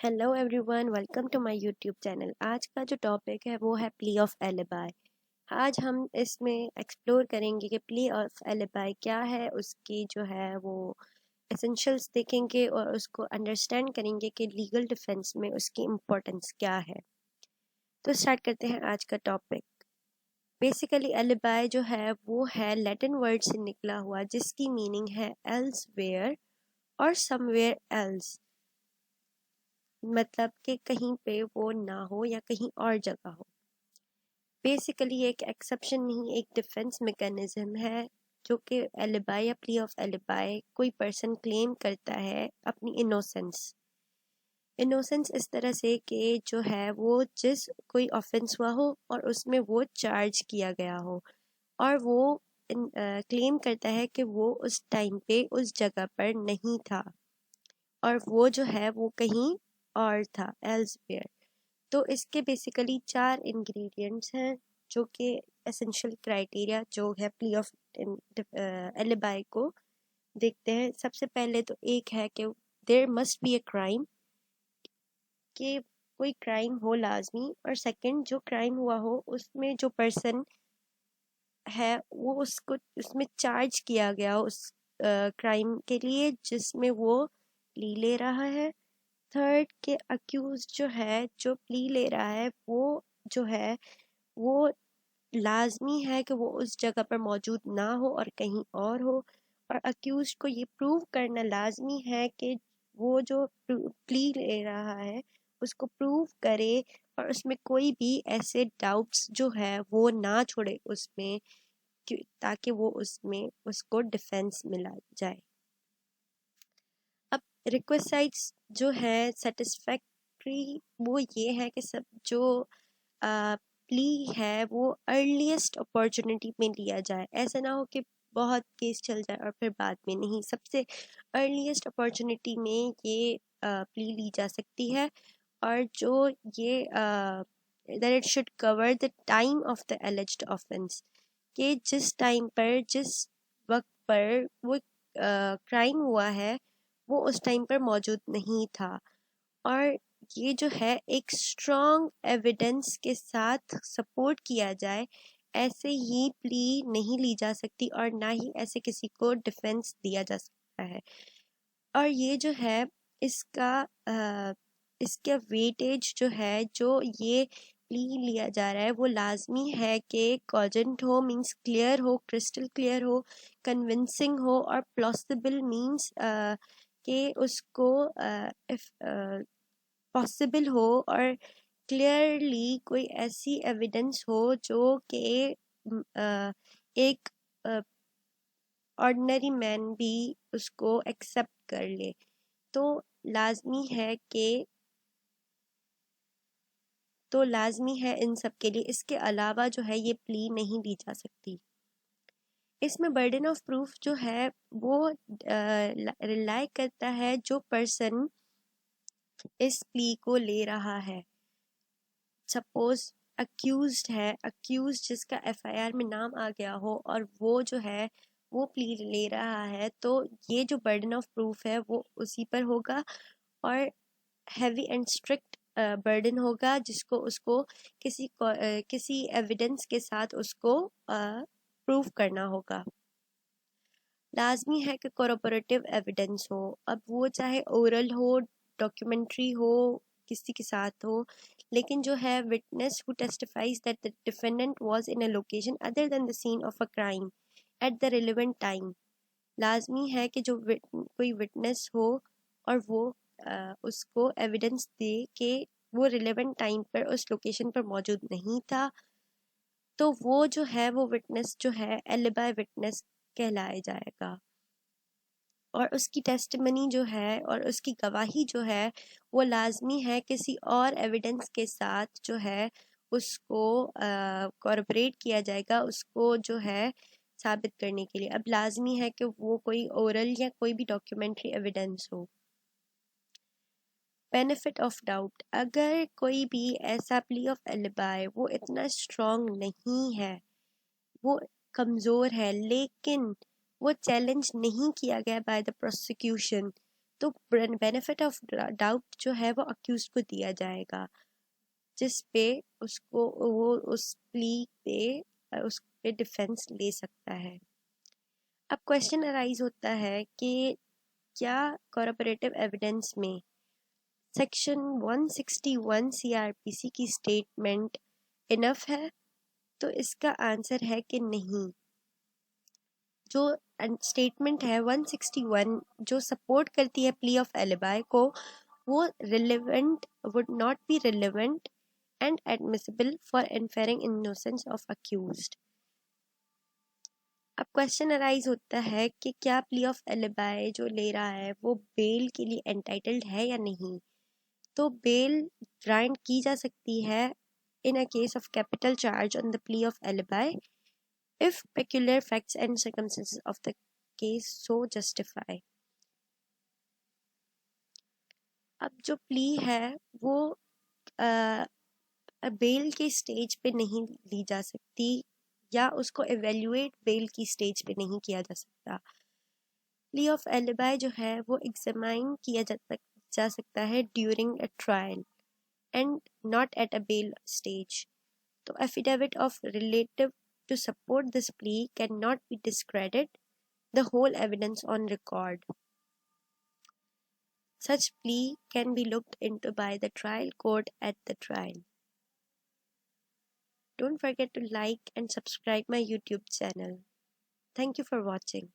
Hello everyone, welcome to my YouTube channel. आज का जो टॉपिक है वो है प्ली ऑफ एलिबाई। आज हम इसमें एक्सप्लोर करेंगे कि प्ली ऑफ एलिबाई क्या है, उसकी जो है वो एसेंशियल्स देखेंगे और उसको अंडरस्टैंड करेंगे कि लीगल डिफेंस में उसकी इम्पोर्टेंस क्या है। तो स्टार्ट करते हैं आज का टॉपिक। बेसिकली एलिबाई जो है वो है लैटिन वर्ड से निकला हुआ, जिसकी मीनिंग है एल्सवेयर और समवेयर एल्स, मतलब कि कहीं पे वो ना हो या कहीं और जगह हो। बेसिकली एक एक्सेप्शन नहीं, एक डिफेंस मैकेनिज्म है जो कि एलिबाई या प्ली ऑफ एलिबाई कोई पर्सन क्लेम करता है अपनी इनोसेंस इस तरह से कि जो है वो जिस कोई ऑफेंस हुआ हो और उसमें वो चार्ज किया गया हो और वो क्लेम करता है कि वो उस टाइम पे उस जगह पर नहीं था और वो जो है वो कहीं और था, एल्सवेयर। तो इसके बेसिकली 4 इंग्रेडिएंट्स हैं जो कि एसेंशियल क्राइटेरिया जो है प्ली ऑफ एलिबाई को देखते हैं। सबसे पहले तो एक है कि there must be a crime, कि कोई क्राइम हो लाजमी, और सेकंड जो क्राइम हुआ हो उसमें जो पर्सन है वो उसको उसमें चार्ज किया गया हो उस क्राइम के लिए जिसमें वो प्ली ले रहा है। थर्ड के अक्यूज जो है, जो प्ली ले रहा है, वो जो है वो लाजमी है कि वो उस जगह पर मौजूद ना हो और कहीं और हो, और अक्यूज को ये प्रूव करना लाजमी है कि वो जो प्ली ले रहा है उसको प्रूव करे और उसमें कोई भी ऐसे डाउट्स जो है वो ना छोड़े उसमें, ताकि वो उसमें उसको डिफेंस मिला जाए। अब रिक्वेसाइट्स जो है सेटिस्फैक्ट्री, वो ये है कि सब जो प्ली है वो अर्लीस्ट अपॉर्चुनिटी में लिया जाए। ऐसा ना हो कि बहुत केस चल जाए और फिर बाद में नहीं, सबसे अर्लीस्ट अपॉर्चुनिटी में ये प्ली ली जा सकती है। और जो ये that it should cover the time of the एलिज्ड offence, कि जिस टाइम पर जिस वक्त पर वो क्राइम हुआ है वो उस टाइम पर मौजूद नहीं था। और ये जो है एक स्ट्रॉन्ग एविडेंस के साथ सपोर्ट किया जाए, ऐसे ही प्ली नहीं ली जा सकती और ना ही ऐसे किसी को डिफेंस दिया जा सकता है। और ये जो है इसका इसका वेटेज जो है, जो ये प्ली लिया जा रहा है वो लाजमी है कि कॉजेंट हो, मींस क्लियर हो, क्रिस्टल क्लियर हो, कन्विंसिंग हो, और प्लॉसिबल मींस कि उसको इफ पॉसिबल हो और क्लियरली कोई ऐसी एविडेंस हो जो कि एक ऑर्डिनरी मैन भी उसको एक्सेप्ट कर ले। तो लाजमी है कि लाजमी है इन सब के लिए, इसके अलावा जो है ये प्ली नहीं दी जा सकती। इसमें बर्डन ऑफ प्रूफ जो है वो रिलाई करता है जो पर्सन इस प्ली को ले रहा है। सपोज अक्यूज्ड है, अक्यूज जिसका एफआईआर में नाम आ गया हो और वो जो है वो प्ली ले रहा है, तो ये जो बर्डन ऑफ प्रूफ है वो उसी पर होगा और हैवी एंड स्ट्रिक्ट बर्डन होगा, जिसको उसको किसी एविडेंस के साथ उसको प्रूव करना होगा। लाजमी है कि कोरोबोरेटिव एविडेंस हो, अब वो चाहे ओरल हो, डॉक्यूमेंट्री हो, किसी के साथ हो, लेकिन जो है witness who testifies that the defendant was in a location other than the scene of a crime at the relevant time. लाजमी है कि जो कोई विटनेस हो और वो उसको एविडेंस दे कि वो रिलेवेंट टाइम पर उस लोकेशन पर मौजूद नहीं था, तो वो जो है वो विटनेस जो है एलिबाई विटनेस कहलाया जाएगा। और उसकी टेस्टिमनी जो है और उसकी गवाही जो है वो लाजमी है किसी और एविडेंस के साथ जो है उसको कॉर्पोरेट किया जाएगा, उसको जो है साबित करने के लिए। अब लाजमी है कि वो कोई ओरल या कोई भी डॉक्यूमेंट्री एविडेंस हो। बेनिफिट ऑफ डाउट, अगर कोई भी ऐसा प्ली ऑफ एलिबाई वो इतना स्ट्रॉन्ग नहीं है, वो कमज़ोर है, लेकिन वो चैलेंज नहीं किया गया बाय द प्रोसिक्यूशन, तो बेनिफिट ऑफ डाउट जो है वो अक्यूज को दिया जाएगा, जिस पे उसको वो उस प्ली पे उस पे डिफेंस ले सकता है। अब क्वेश्चन अराइज होता है कि क्या कॉरपोरेटिव एविडेंस में सेक्शन 161 सीआरपीसी की स्टेटमेंट इनफ है? तो इसका आंसर है कि नहीं। जो स्टेटमेंट है 161 जो सपोर्ट करती है प्ली ऑफ एलिबाई को, वो relevant would not be relevant and admissible for inferring innocence of accused. अब क्वेश्चन अराइज होता है कि क्या प्ली ऑफ एलिबाई जो ले रहा है वो बेल के लिए एंटाइटल्ड है या नहीं। तो बेल ग्रांट की जा सकती है in a case of capital charge on the plea of alibi if peculiar facts and circumstances of the case so justify। अब जो प्ली है वो बेल के स्टेज पे नहीं ली जा सकती या उसको एवेल्युएट बेल की स्टेज पे नहीं किया जा सकता। प्ली ऑफ एलिबाई जो है वो एग्जामाइन किया जा सकता है during a trial and not at a bail stage. तो affidavit of relative to support this plea cannot be discredited the whole evidence on record. Such plea can be looked into by the trial court at the trial. Don't forget to like and subscribe my YouTube channel. Thank you for watching.